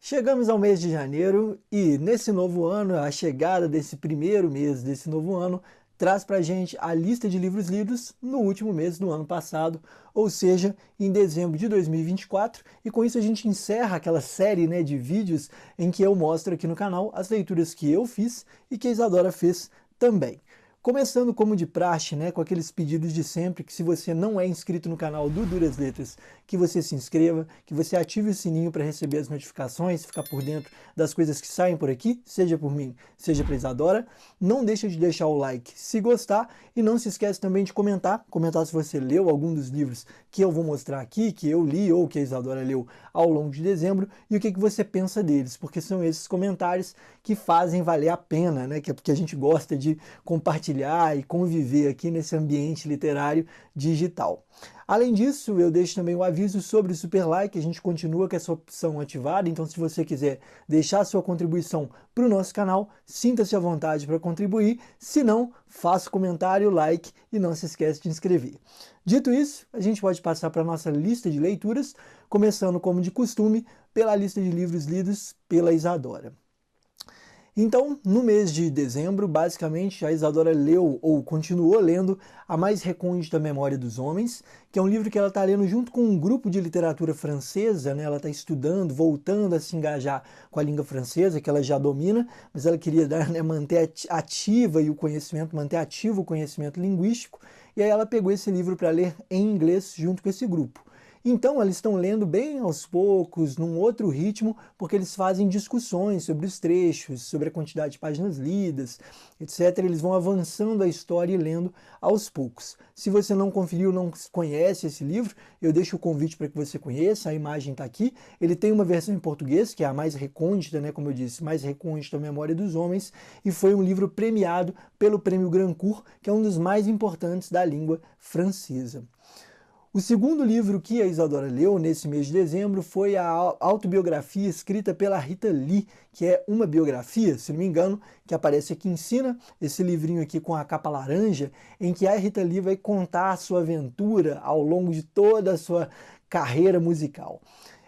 Chegamos ao mês de janeiro e nesse novo ano, a chegada desse primeiro mês desse novo ano traz para a gente a lista de livros lidos no último mês do ano passado, ou seja, em dezembro de 2024, e com isso a gente encerra aquela série, de vídeos em que eu mostro aqui no canal as leituras que eu fiz e que a Isadora fez também. Começando como de praxe, com aqueles pedidos de sempre, que se você não é inscrito no canal do Duras Letras, que você se inscreva, que você ative o sininho para receber as notificações, ficar por dentro das coisas que saem por aqui, seja por mim, seja para Isadora. Não deixa de deixar o like se gostar e não se esquece também de comentar se você leu algum dos livros que eu vou mostrar aqui, que eu li ou que a Isadora leu ao longo de dezembro e o que você pensa deles, porque são esses comentários que fazem valer a pena, que é porque a gente gosta de compartilhar e conviver aqui nesse ambiente literário digital. Além disso, eu deixo também o aviso sobre o Super Like, a gente continua com essa opção ativada, então se você quiser deixar a sua contribuição para o nosso canal, sinta-se à vontade para contribuir, se não, faça comentário, like e não se esqueça de inscrever. Dito isso, a gente pode passar para a nossa lista de leituras, começando como de costume, pela lista de livros lidos pela Isadora. Então, no mês de dezembro, basicamente, a Isadora leu ou continuou lendo A Mais Recôndita Memória dos Homens, que é um livro que ela está lendo junto com um grupo de literatura francesa, ela está estudando, voltando a se engajar com a língua francesa, que ela já domina, mas ela queria manter ativa e o conhecimento, manter ativo o conhecimento linguístico, e aí ela pegou esse livro para ler em inglês junto com esse grupo. Então, eles estão lendo bem aos poucos, num outro ritmo, porque eles fazem discussões sobre os trechos, sobre a quantidade de páginas lidas, etc. Eles vão avançando a história e lendo aos poucos. Se você não conferiu, não conhece esse livro, eu deixo o convite para que você conheça, a imagem está aqui. Ele tem uma versão em português, que é a mais recôndita, como eu disse, mais recôndita a Memória dos Homens, e foi um livro premiado pelo Prêmio Goncourt, que é um dos mais importantes da língua francesa. O segundo livro que a Isadora leu nesse mês de dezembro foi a autobiografia escrita pela Rita Lee, que é uma biografia, se não me engano, que aparece aqui em cima, esse livrinho aqui com a capa laranja, em que a Rita Lee vai contar a sua aventura ao longo de toda a sua carreira musical.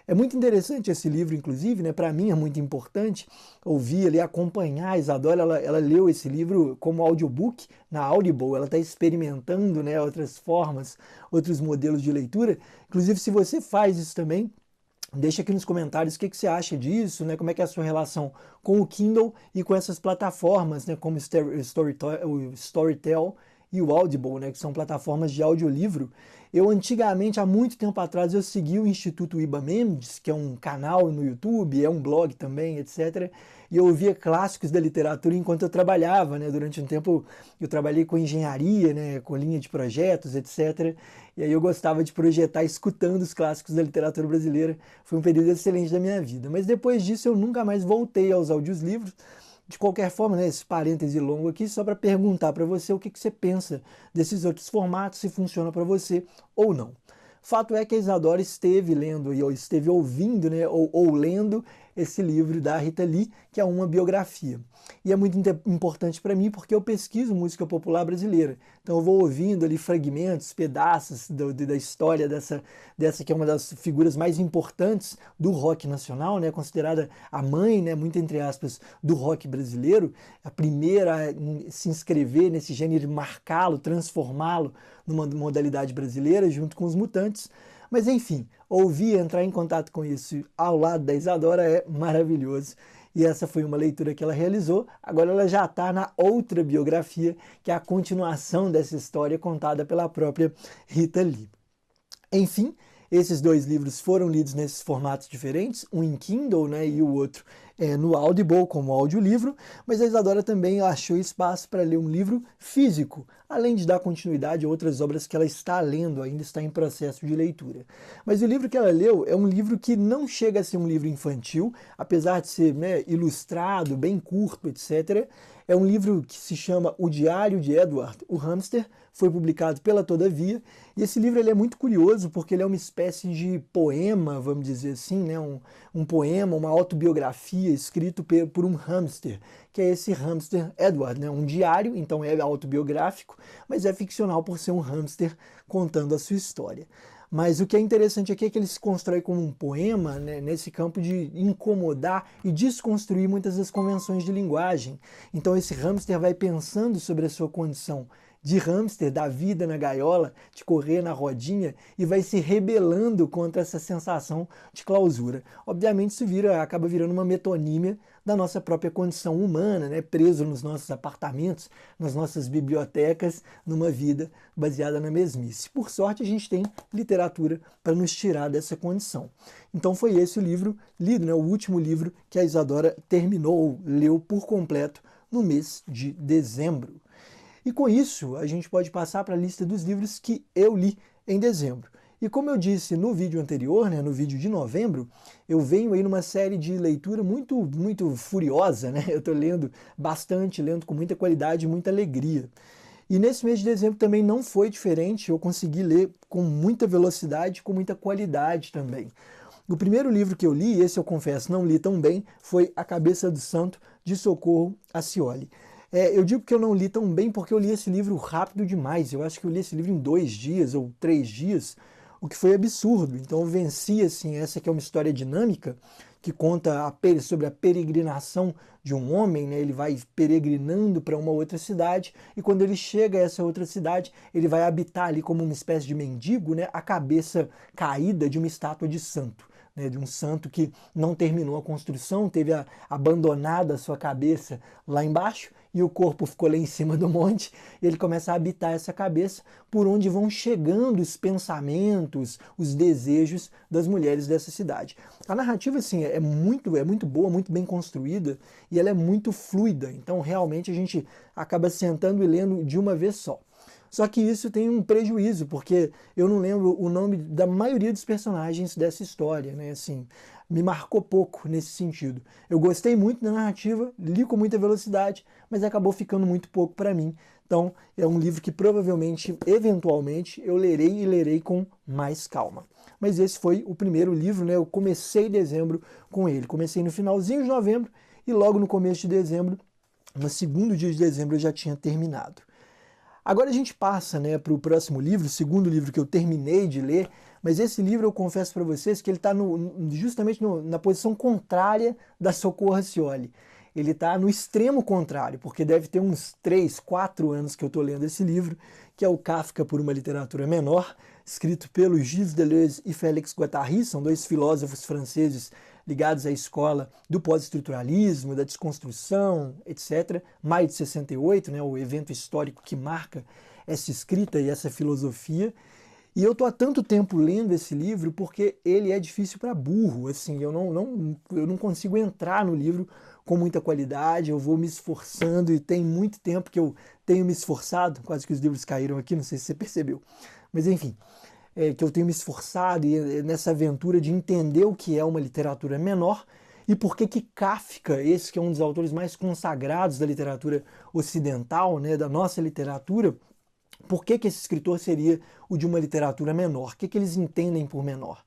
É muito interessante esse livro, inclusive, para mim é muito importante ouvir ali, acompanhar a Isadora, ela leu esse livro como audiobook na Audible, ela está experimentando outras formas, outros modelos de leitura. Inclusive, se você faz isso também, deixa aqui nos comentários o que você acha disso, como é que é a sua relação com o Kindle e com essas plataformas, como o Storytel e o Audible, que são plataformas de audiolivro. Eu antigamente, há muito tempo atrás, eu segui o Instituto Iba Mendes, que é um canal no YouTube, é um blog também, etc. E eu ouvia clássicos da literatura enquanto eu trabalhava, Durante um tempo eu trabalhei com engenharia, com linha de projetos, etc. E aí eu gostava de projetar escutando os clássicos da literatura brasileira. Foi um período excelente da minha vida. Mas depois disso eu nunca mais voltei aos audiolivros. De qualquer forma, esse parêntese longo aqui, só para perguntar para você o que você pensa desses outros formatos, se funciona para você ou não. Fato é que a Isadora esteve lendo, ou esteve ouvindo, ou lendo esse livro da Rita Lee, que é uma biografia. E é muito importante para mim porque eu pesquiso música popular brasileira. Então eu vou ouvindo ali fragmentos, pedaços da história dessa que é uma das figuras mais importantes do rock nacional, considerada a mãe, muito entre aspas, do rock brasileiro, a primeira a se inscrever nesse gênero, marcá-lo, transformá-lo numa modalidade brasileira, junto com os Mutantes. Mas enfim, ouvir, entrar em contato com isso ao lado da Isadora é maravilhoso. E essa foi uma leitura que ela realizou. Agora ela já está na outra biografia, que é a continuação dessa história contada pela própria Rita Lee. Enfim, esses dois livros foram lidos nesses formatos diferentes, um em Kindle e o outro no Audible como audiolivro, mas a Isadora também achou espaço para ler um livro físico, além de dar continuidade a outras obras que ela está lendo, ainda está em processo de leitura. Mas o livro que ela leu é um livro que não chega a ser um livro infantil, apesar de ser ilustrado, bem curto, etc. É um livro que se chama O Diário de Edward, o Hamster, foi publicado pela Todavia, e esse livro ele é muito curioso porque ele é uma espécie de poema, vamos dizer assim, um poema, uma autobiografia escrito por um hamster, que é esse hamster Edward, um diário, então é autobiográfico, mas é ficcional por ser um hamster contando a sua história. Mas o que é interessante aqui é que ele se constrói como um poema, né, nesse campo de incomodar e desconstruir muitas das convenções de linguagem. Então esse hamster vai pensando sobre a sua condição de hamster, da vida na gaiola, de correr na rodinha, e vai se rebelando contra essa sensação de clausura. Obviamente isso acaba virando uma metonímia da nossa própria condição humana, né? Preso nos nossos apartamentos, nas nossas bibliotecas, numa vida baseada na mesmice. Por sorte, a gente tem literatura para nos tirar dessa condição. Então foi esse o livro lido, né? O último livro que a Isadora terminou, ou leu por completo, no mês de dezembro. E com isso, a gente pode passar para a lista dos livros que eu li em dezembro. E como eu disse no vídeo anterior, né, no vídeo de novembro, eu venho aí numa série de leitura muito furiosa, né? Eu estou lendo bastante, lendo com muita qualidade e muita alegria. E nesse mês de dezembro também não foi diferente, eu consegui ler com muita velocidade, com muita qualidade também. O primeiro livro que eu li, esse eu confesso não li tão bem, foi A Cabeça do Santo, de Socorro Acioli. Eu digo que eu não li tão bem porque eu li esse livro rápido demais. Eu acho que eu li esse livro em 2 dias ou 3 dias, o que foi absurdo. Então eu venci, assim, essa que é uma história dinâmica, que conta sobre a peregrinação de um homem, né? Ele vai peregrinando para uma outra cidade, e quando ele chega a essa outra cidade, ele vai habitar ali como uma espécie de mendigo, né? A cabeça caída de uma estátua de santo. De um santo que não terminou a construção, teve abandonada a sua cabeça lá embaixo, e o corpo ficou lá em cima do monte. Ele começa a habitar essa cabeça, por onde vão chegando os pensamentos, os desejos das mulheres dessa cidade. A narrativa, assim, é muito boa, muito bem construída, e ela é muito fluida. Então, realmente, a gente acaba sentando e lendo de uma vez só. Só que isso tem um prejuízo, porque eu não lembro o nome da maioria dos personagens dessa história, né? Assim, me marcou pouco nesse sentido. Eu gostei muito da narrativa, li com muita velocidade, mas acabou ficando muito pouco para mim. Então, é um livro que provavelmente, eventualmente, eu lerei e lerei com mais calma. Mas esse foi o primeiro livro, né? Eu comecei dezembro com ele. Comecei no finalzinho de novembro e logo no começo de dezembro, no segundo dia de dezembro, eu já tinha terminado. Agora a gente passa, né, para o próximo livro, o segundo livro que eu terminei de ler, mas esse livro eu confesso para vocês que ele está justamente na posição contrária da Socorro Acioli. Ele está no extremo contrário, porque deve ter uns 3, 4 anos que eu estou lendo esse livro, que é o Kafka por uma Literatura Menor, escrito pelos Gilles Deleuze e Félix Guattari, são 2 filósofos franceses ligados à escola do pós-estruturalismo, da desconstrução, etc. Maio de 68, né, o evento histórico que marca essa escrita e essa filosofia. E eu estou há tanto tempo lendo esse livro porque ele é difícil para burro. Assim, eu não consigo entrar no livro com muita qualidade, eu vou me esforçando e tem muito tempo que eu tenho me esforçado, quase que os livros caíram aqui, não sei se você percebeu. Mas enfim, que eu tenho me esforçado nessa aventura de entender o que é uma literatura menor e por que Kafka, esse que é um dos autores mais consagrados da literatura ocidental, né, da nossa literatura, por que esse escritor seria o de uma literatura menor? O que eles entendem por menor?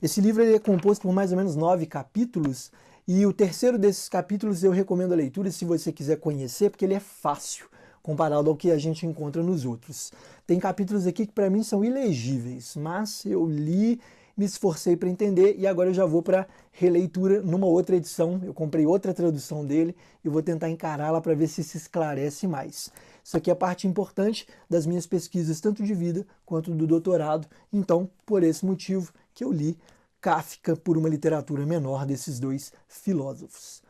Esse livro ele é composto por mais ou menos 9 capítulos, e o terceiro desses capítulos eu recomendo a leitura se você quiser conhecer, porque ele é fácil comparado ao que a gente encontra nos outros. Tem capítulos aqui que para mim são ilegíveis, mas eu li, me esforcei para entender e agora eu já vou para releitura numa outra edição. Eu comprei outra tradução dele e vou tentar encará-la para ver se esclarece mais. Isso aqui é a parte importante das minhas pesquisas, tanto de vida quanto do doutorado. Então, por esse motivo que eu li Kafka por uma Literatura Menor, desses 2 filósofos.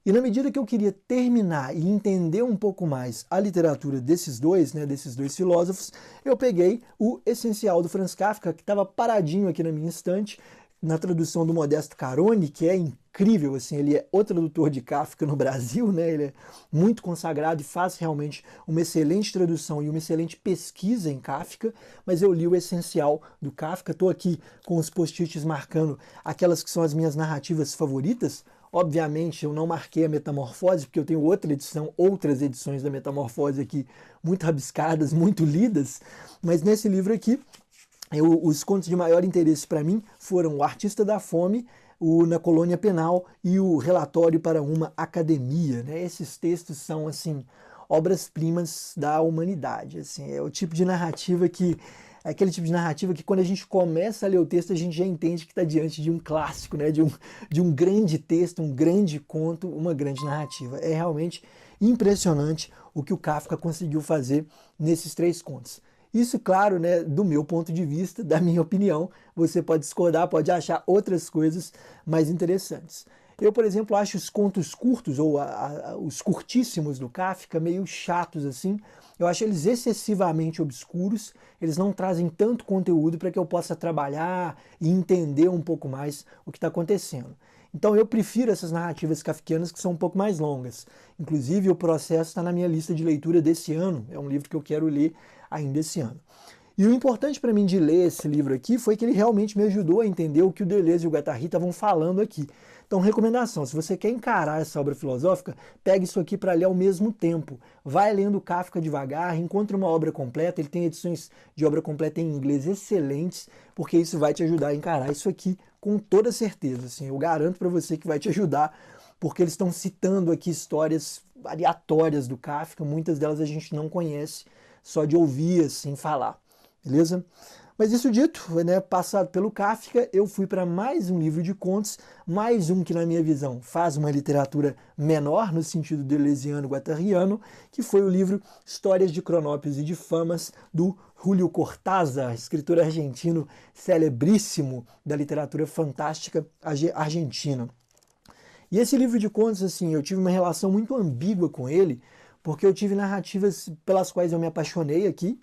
E na medida que eu queria terminar e entender um pouco mais a literatura desses dois filósofos, eu peguei o Essencial do Franz Kafka, que estava paradinho aqui na minha estante, na tradução do Modesto Caroni, que é incrível, assim, ele é o tradutor de Kafka no Brasil, né? Ele é muito consagrado e faz realmente uma excelente tradução e uma excelente pesquisa em Kafka, mas eu li o Essencial do Kafka, estou aqui com os post-its marcando aquelas que são as minhas narrativas favoritas. Obviamente eu não marquei a Metamorfose, porque eu tenho outras edições da Metamorfose aqui, muito rabiscadas, muito lidas, mas nesse livro aqui, os contos de maior interesse para mim foram O Artista da Fome, o Na Colônia Penal e o Relatório para uma Academia, né? Esses textos são, assim, obras-primas da humanidade, assim, é o tipo de narrativa que É aquele tipo de narrativa que quando a gente começa a ler o texto, a gente já entende que está diante de um clássico, né? De um grande texto, um grande conto, uma grande narrativa. É realmente impressionante o que o Kafka conseguiu fazer nesses 3 contos. Isso, claro, né, do meu ponto de vista, da minha opinião. Você pode discordar, pode achar outras coisas mais interessantes. Eu, por exemplo, acho os contos curtos, ou os curtíssimos do Kafka, meio chatos assim. Eu acho eles excessivamente obscuros, eles não trazem tanto conteúdo para que eu possa trabalhar e entender um pouco mais o que está acontecendo. Então eu prefiro essas narrativas kafkianas que são um pouco mais longas. Inclusive o Processo está na minha lista de leitura desse ano, é um livro que eu quero ler ainda esse ano. E o importante para mim de ler esse livro aqui foi que ele realmente me ajudou a entender o que o Deleuze e o Guattari estavam falando aqui. Então, recomendação, se você quer encarar essa obra filosófica, pegue isso aqui para ler ao mesmo tempo. Vai lendo Kafka devagar, encontre uma obra completa, ele tem edições de obra completa em inglês excelentes, porque isso vai te ajudar a encarar isso aqui com toda certeza. Assim, eu garanto para você que vai te ajudar, porque eles estão citando aqui histórias aleatórias do Kafka, muitas delas a gente não conhece, só de ouvir assim falar. Beleza? Mas isso dito, né, passado pelo Kafka, eu fui para mais um livro de contos, mais um que na minha visão faz uma literatura menor no sentido deleuziano-guattariano, que foi o livro Histórias de Cronópios e de Famas, do Julio Cortázar, escritor argentino celebríssimo da literatura fantástica argentina. E esse livro de contos, assim, eu tive uma relação muito ambígua com ele, porque eu tive narrativas pelas quais eu me apaixonei aqui,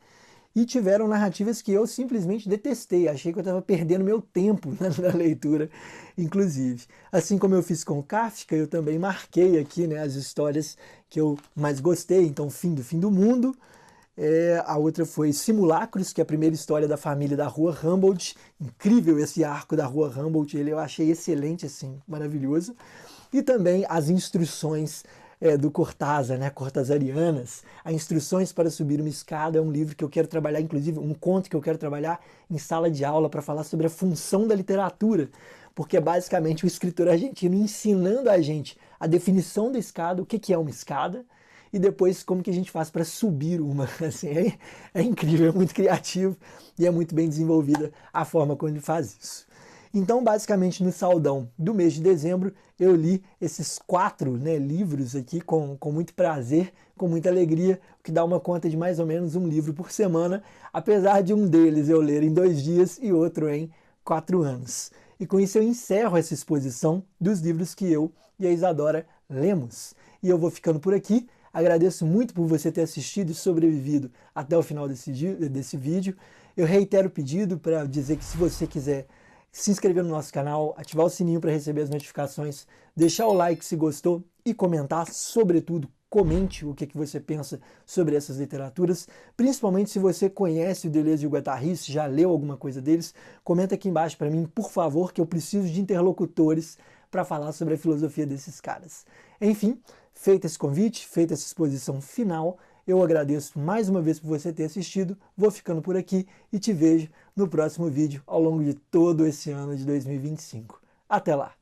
e tiveram narrativas que eu simplesmente detestei, achei que eu estava perdendo meu tempo na leitura, inclusive. Assim como eu fiz com Kafka, eu também marquei aqui, né, as histórias que eu mais gostei. Então, Fim do Mundo, a outra foi Simulacros, que é a primeira história da família da Rua Humboldt. Incrível esse arco da Rua Humboldt, ele eu achei excelente, assim, maravilhoso. E também As Instruções do Cortázar, né, cortazarianas. As Instruções para Subir uma Escada é um livro que eu quero trabalhar, inclusive um conto que eu quero trabalhar em sala de aula para falar sobre a função da literatura, porque é basicamente o escritor argentino ensinando a gente a definição da escada, o que é uma escada, e depois como que a gente faz para subir uma. Assim, é incrível, é muito criativo e é muito bem desenvolvida a forma como ele faz isso. Então, basicamente, no saldão do mês de dezembro, eu li esses 4, né, livros aqui com muito prazer, com muita alegria, o que dá uma conta de mais ou menos um livro por semana, apesar de um deles eu ler em 2 dias e outro em 4 anos. E com isso eu encerro essa exposição dos livros que eu e a Isadora lemos. E eu vou ficando por aqui. Agradeço muito por você ter assistido e sobrevivido até o final desse vídeo. Eu reitero o pedido para dizer que se você quiser se inscrever no nosso canal, ativar o sininho para receber as notificações, deixar o like se gostou e comentar, sobretudo, comente o que você pensa sobre essas literaturas, principalmente se você conhece o Deleuze e o Guattari, se já leu alguma coisa deles, comenta aqui embaixo para mim, por favor, que eu preciso de interlocutores para falar sobre a filosofia desses caras. Enfim, feito esse convite, feita essa exposição final, eu agradeço mais uma vez por você ter assistido, vou ficando por aqui e te vejo no próximo vídeo ao longo de todo esse ano de 2025. Até lá!